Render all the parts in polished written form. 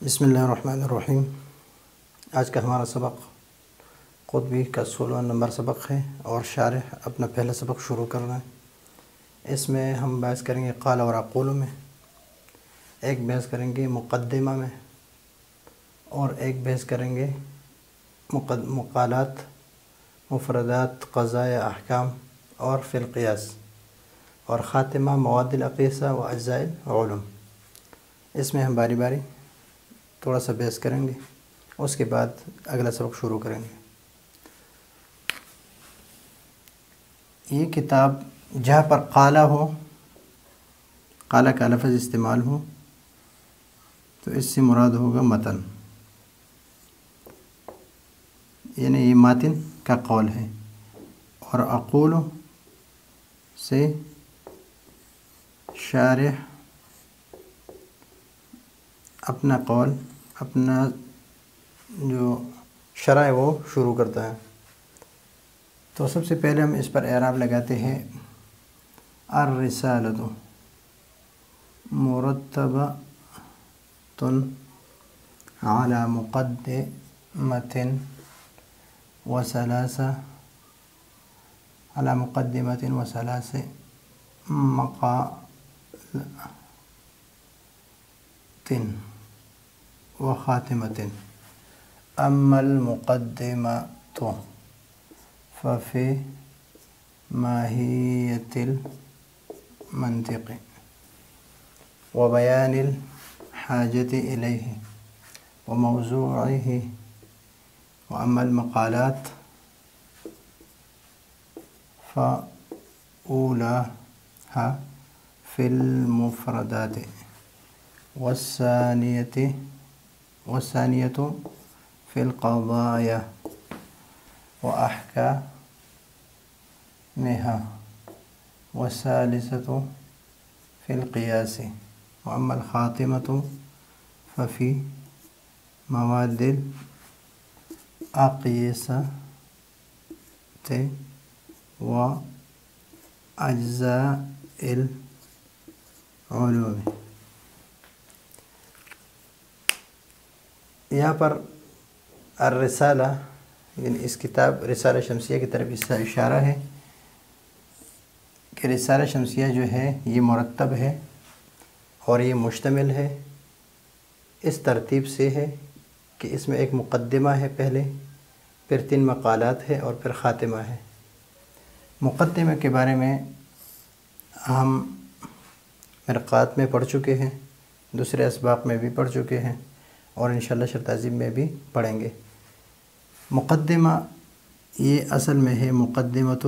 بسم اللہ الرحمن الرحیم۔ آج کا ہمارا سبق قطبی کا 16واں نمبر سبق ہے اور شارح اپنا پہلا سبق شروع کر رہا ہے۔ اس میں ہم بحث کریں گے قال اور اقول میں، ایک بحث کریں گے مقدمہ میں، اور ایک بحث کریں گے مقالات، مفردات، قضایا، احکام اور فی القیاس، اور خاتمہ مواد العقیسہ و اجزاء العلوم۔ اس میں ہم باری باری تھوڑا سا بحث کریں گے، اس کے بعد اگلا سبق شروع کریں گے۔ یہ کتاب جہاں پر قالہ ہو، قالہ کا لفظ استعمال ہو، تو اس سے مراد ہوگا متن، یعنی یہ ماتن کا قول ہے، اور اقول سے شارح اپنا قول، اپنا جو شرح ہے وہ شروع کرتا ہے۔ تو سب سے پہلے ہم اس پر اعراب لگاتے ہیں۔ الرسالۃ مرتبۃ علی مقدمۃ وثلاث مقالات وخاتمۃ۔ اما المقدمۃ ففی ماہیۃ المنطق وبیان الحاجۃ الیہ وموضوعہ، واما المقالات فأولاھا فی المفردات والثانیۃ فی القضایا وأحکامھا والثالثۃ فی القیاس، واما الخاتمۃ ففی مواد العقیسہ واجزاء العلوم۔ یہاں پر الرسالہ یعنی اس کتاب رسالہ شمسیہ کی طرف اس کا اشارہ ہے کہ رسالہ شمسیہ جو ہے یہ مرتب ہے اور یہ مشتمل ہے، اس ترتیب سے ہے کہ اس میں ایک مقدمہ ہے پہلے، پھر 3 مقالات ہے اور پھر خاتمہ ہے۔ مقدمہ کے بارے میں ہم مرقات میں پڑھ چکے ہیں، دوسرے اسباق میں بھی پڑھ چکے ہیں، اور انشاءاللہ شرح تہذیب میں بھی پڑھیں گے۔ مقدمہ یہ اصل میں ہے مقدمۃ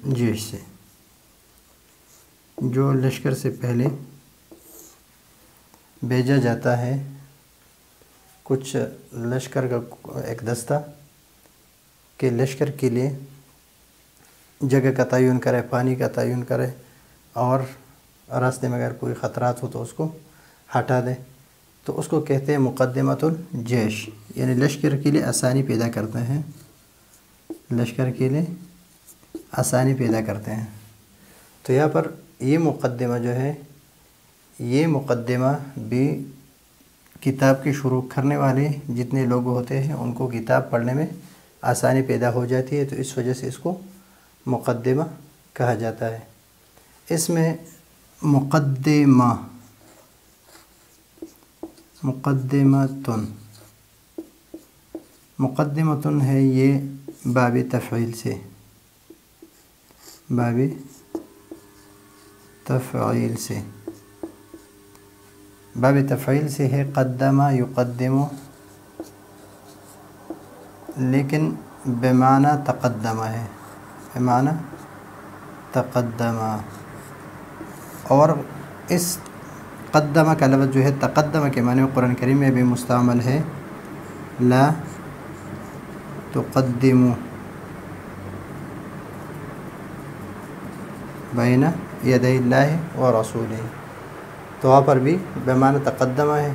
الجیش سے، جو لشکر سے پہلے بھیجا جاتا ہے۔ کچھ لشکر کا ایک دستہ کہ لشکر کے لیے جگہ کا تعین کرے، پانی کا تعین کرے، اور راستے میں اگر کوئی خطرات ہو تو اس کو ہٹا دے، تو اس کو کہتے ہیں مقدمۃ الجیش، یعنی لشکر کے لیے آسانی پیدا کرتے ہیں، لشکر کے لیے آسانی پیدا کرتے ہیں۔ تو یہاں پر یہ مقدمہ جو ہے، یہ مقدمہ بھی کتاب کی شروع کرنے والے جتنے لوگ ہوتے ہیں ان کو کتاب پڑھنے میں آسانی پیدا ہو جاتی ہے، تو اس وجہ سے اس کو مقدمہ کہا جاتا ہے۔ اس میں مقدمتن ہے، یہ باب تفعیل سے، باب تفعیل سے، باب تفعیل سے ہے۔ قدم یقدم، لیکن بمعنی تقدم ہے، بمعنی تقدم، اور اس قدمہ کا لفظ جو ہے تقدمہ کے معنی میں قرآن کریم میں بھی مستعمل ہے۔ لا تقدموا بین یدی اللہ ورسولہ، تو وہاں پر بھی بمعنی تقدمہ ہے۔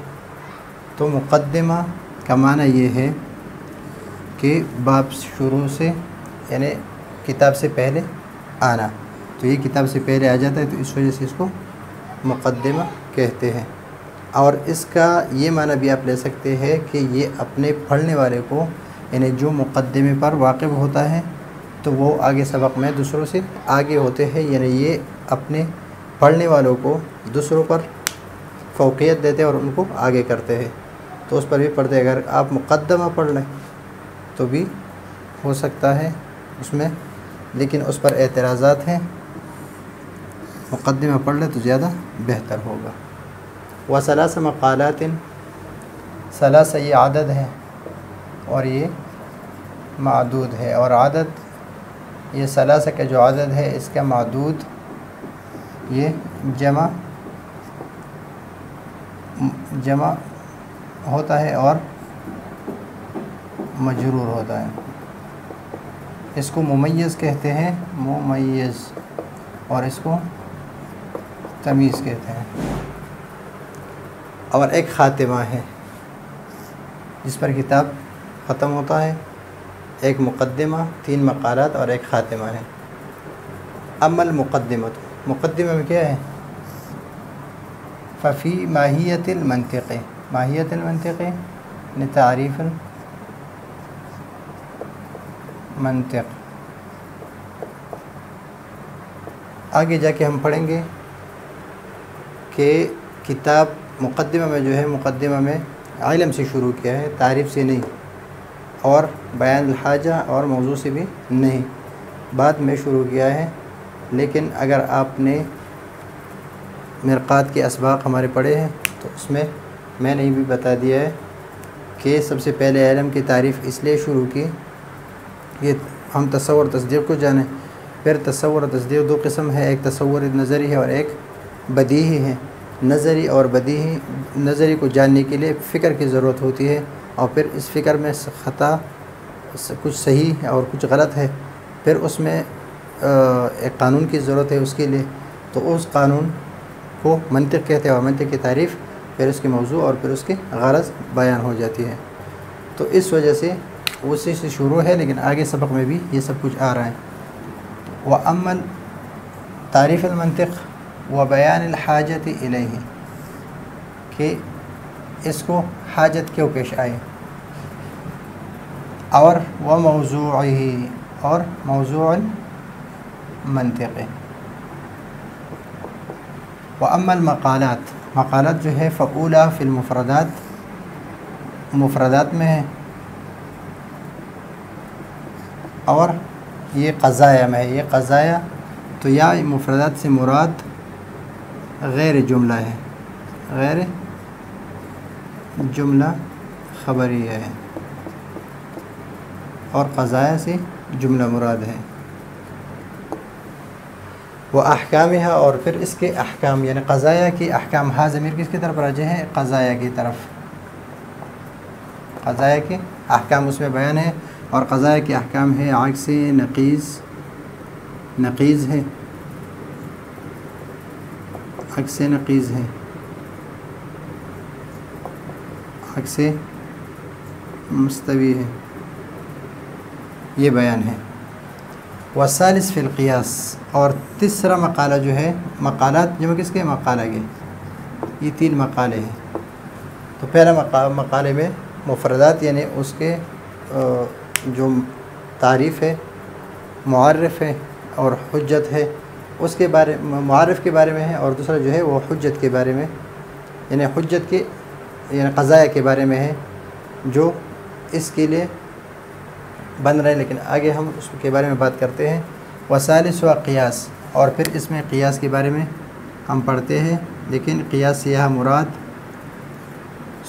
تو مقدمہ کا معنی یہ ہے کہ باب شروع سے یعنی کتاب سے پہلے آنا، تو یہ کتاب سے پہلے آ جاتا ہے، تو اس وجہ سے اس کو مقدمہ کہتے ہیں۔ اور اس کا یہ معنی بھی آپ لے سکتے ہیں کہ یہ اپنے پڑھنے والے کو، یعنی جو مقدمے پر واقف ہوتا ہے تو وہ آگے سبق میں دوسروں سے آگے ہوتے ہیں، یعنی یہ اپنے پڑھنے والوں کو دوسروں پر فوقیت دیتے ہیں اور ان کو آگے کرتے ہیں، تو اس پر بھی پڑھتے ہیں۔ اگر آپ مقدمہ پڑھ لیں تو بھی ہو سکتا ہے اس میں، لیکن اس پر اعتراضات ہیں، مقدمہ پڑھ لیں تو زیادہ بہتر ہوگا۔ وثلاث مقالات، ثلاثہ یہ عدد ہے اور یہ معدود ہے، اور عدد یہ ثلاثہ کا جو عدد ہے اس کا معدود یہ جمع ہوتا ہے اور مجرور ہوتا ہے۔ اس کو ممیز کہتے ہیں، ممیز، اور اس کو تمیز کہتے ہیں۔ اور ایک خاتمہ ہے جس پر کتاب ختم ہوتا ہے، ایک مقدمہ، 3 مقالات اور ایک خاتمہ ہے۔ اما المقدمہ، مقدمہ میں کیا ہے؟ ففی ماہیت المنطق، ماہیت المنطق یعنی تعریف المنطق۔ آگے جا کے ہم پڑھیں گے کہ کتاب مقدمہ میں جو ہے، مقدمہ میں علم سے شروع کیا ہے، تعریف سے نہیں، اور بیان الحاجہ اور موضوع سے بھی نہیں، بعد میں شروع کیا ہے۔ لیکن اگر آپ نے مرقات کے اسباق ہمارے پڑھے ہیں تو اس میں میں نے بھی بتا دیا ہے کہ سب سے پہلے علم کی تعریف اس لیے شروع کی یہ ہم تصور تصدیق کو جانیں۔ پھر تصور و تصدیق 2 قسم ہے، ایک تصور نظری ہے اور ایک بدیہی ہے۔ نظری اور بدیہی، نظری کو جاننے کے لیے فکر کی ضرورت ہوتی ہے، اور پھر اس فکر میں خطا، کچھ صحیح ہے اور کچھ غلط ہے، پھر اس میں ایک قانون کی ضرورت ہے اس کے لیے، تو اس قانون کو منطق کہتے ہیں، اور منطق کی تعریف، پھر اس کے موضوع اور پھر اس کی غرض بیان ہو جاتی ہے۔ تو اس وجہ سے اسی سے شروع ہے، لیکن آگے سبق میں بھی یہ سب کچھ آ رہا ہے۔ وَأَمَّا تعریف المنطق وبیان الحاجت الیہ، کہ اس کو حاجت کیوں پیش آئی، اور وموضوعہ، اور موضوع المنطق۔ وَأَمَّا المقالات، مقالات جو ہے فَأُولَى فی المفردات، مفردات میں ہے، اور یہ قضایا میں ہے۔ یہ قضایا تو یا مفردات سے مراد غیر جملہ ہے، غیر جملہ خبریہ ہے، اور قضایا سے جملہ مراد ہے۔ وہ احکامہ، اور پھر اس کے احکام، یعنی قضایا کی احکام، ہاں ضمیر کس کی طرف راجع ہے؟ قضایا کی طرف۔ قضایا کے احکام اس میں بیان ہے، اور قضایا کے احکام ہے عکس نقیض، نقیض ہے، عکس نقیض ہے، عکس مستوی ہے، یہ بیان ہے۔ والثالث فی القیاس، اور تیسرا مقالہ جو ہے، مقالات جمع کس کے؟ مقالہ کے، یہ 3 مقالے ہیں۔ تو پہلا مقالے میں مفردات، یعنی اس کے جو تعریف ہے، معرف ہے اور حجت ہے، اس کے بارے، معرف کے بارے میں ہے، اور دوسرا جو ہے وہ حجت کے بارے میں، یعنی حجت کے، یعنی قضایا کے بارے میں ہے، جو اس کے لیے بن رہے ہیں، لیکن آگے ہم اس کے بارے میں بات کرتے ہیں۔ وثالث و قیاس، اور پھر اس میں قیاس کے بارے میں ہم پڑھتے ہیں، لیکن قیاس سے یہاں مراد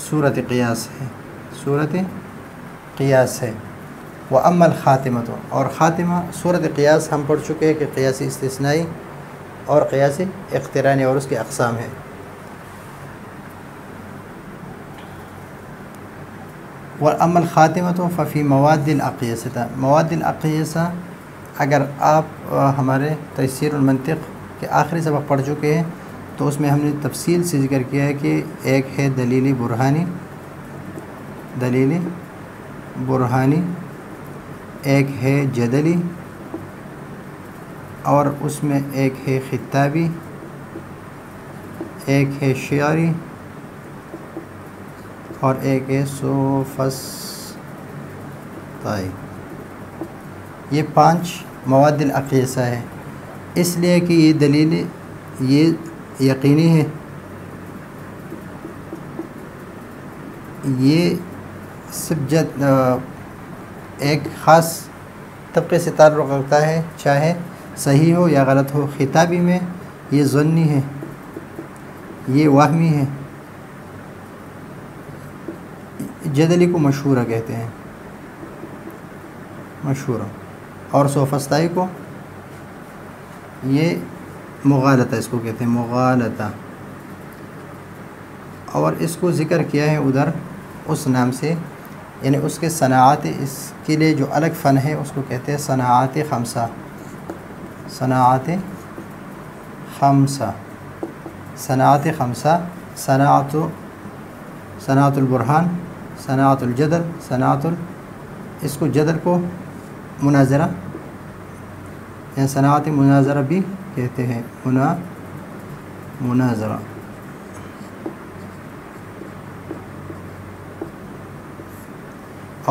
صورت قیاس ہے، صورت قیاس ہے۔ وَأَمَّا الْخَاتِمَةُ، اور خاتمہ صورت قیاس ہم پڑھ چکے ہیں کہ قیاسی استثنائی اور قیاسی اقترانی، اور اس کے اقسام ہیں۔ وَأَمَّا الْخَاتِمَةُ فَفِي مواد الْأَقْيَسَةِ، مواد الْأَقْيَسَةِ، اگر آپ ہمارے تیسیر المنطق کے آخری سبق پڑھ چکے ہیں تو اس میں ہم نے تفصیل سے ذکر کیا ہے کہ ایک ہے دلیل برہانی، دلیل برہانی، ایک ہے جدلی، اور اس میں ایک ہے خطابی، ایک ہے شعری اور ایک ہے سوفسطائی. یہ 5 مواد الاقیسہ ہے، اس لیے کہ یہ دلیل یہ یقینی ہے، یہ صرف ایک خاص طبقے سے تعلق رکھتا ہے، چاہے صحیح ہو یا غلط ہو. خطابی میں یہ ظنی ہے، یہ وہمی ہے. جدلی کو مشہورہ کہتے ہیں، مشہورہ. اور سوفسطائی کو یہ مغالطہ اس کو کہتے ہیں، مغالطہ. اور اس کو ذکر کیا ہے ادھر اس نام سے، یعنی اس کے صناعات، اس کے لیے جو الگ فن ہے اس کو کہتے ہیں صناعات 5. صناعات 5، صناعات 5، صناعت البرہان، صناعت الجدل، اس کو جدل کو مناظرہ یا صناعت مناظرہ بھی کہتے ہیں، مناظرہ.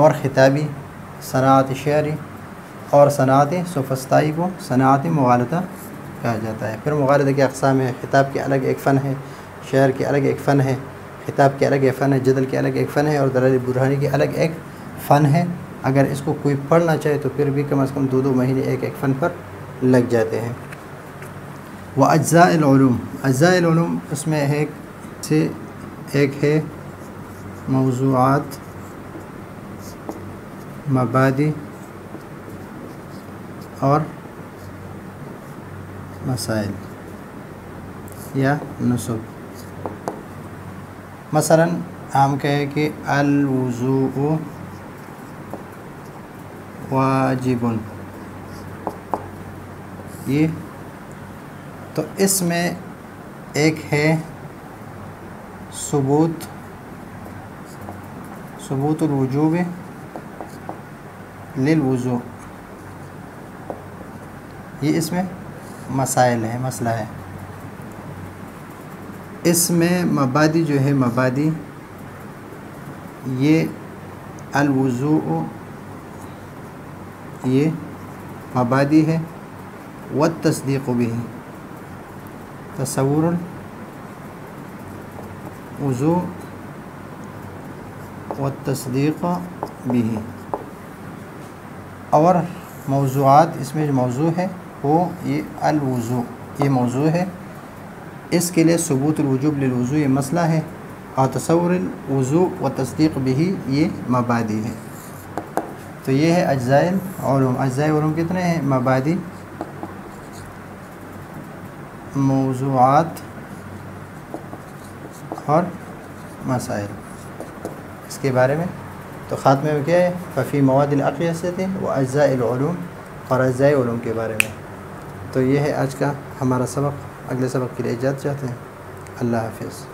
اور خطابی صناعت شعری اور صناعت سوفسطائی کو صناعت مغالطہ کہا جاتا ہے. پھر مغالطہ کی اقسام ہے، خطاب کے الگ ایک فن ہے، شعر کے الگ ایک فن ہے، خطاب کے الگ ایک فن ہے، جدل کے الگ ایک فن ہے، اور دلائل برہانی کے الگ ایک فن ہے. اگر اس کو کوئی پڑھنا چاہے تو پھر بھی کم از کم 2 مہینے ایک فن پر لگ جاتے ہیں. وہ اجزاء العلوم، اجزاء العلوم اس میں ایک ہے موضوعات، مبادی اور مسائل یا نصب. مثلا ہم کہیں کہ الوضوء واجب، یہ تو اس میں ایک ہے ثبوت الوجوب للوضوء، یہ اس میں مسائل ہے، مسئلہ ہے. اس میں مبادی جو ہے، مبادی یہ الوضوء یہ مبادی ہے. والتصدیق به، تصور الوضوء والتصدیق به. اور موضوعات اس میں جو موضوع ہے وہ یہ الوضوء، یہ موضوع ہے. اس کے لیے ثبوت الوجوب للوضوء یہ مسئلہ ہے، اور تصور الوضوء و تصدیق بھی یہ مبادی ہے. تو یہ ہے اجزاء العلوم. اجزاء علوم کتنے ہیں؟ مبادی، موضوعات اور مسائل. اس کے بارے میں تو خاتمے میں کیا ہے؟ ففی مواد الاقیسۃ و اجزاء العلوم، اور اجزاء علوم کے بارے میں. تو یہ ہے آج کا ہمارا سبق. اگلے سبق کے لیے اجازت چاہتے ہیں. اللہ حافظ.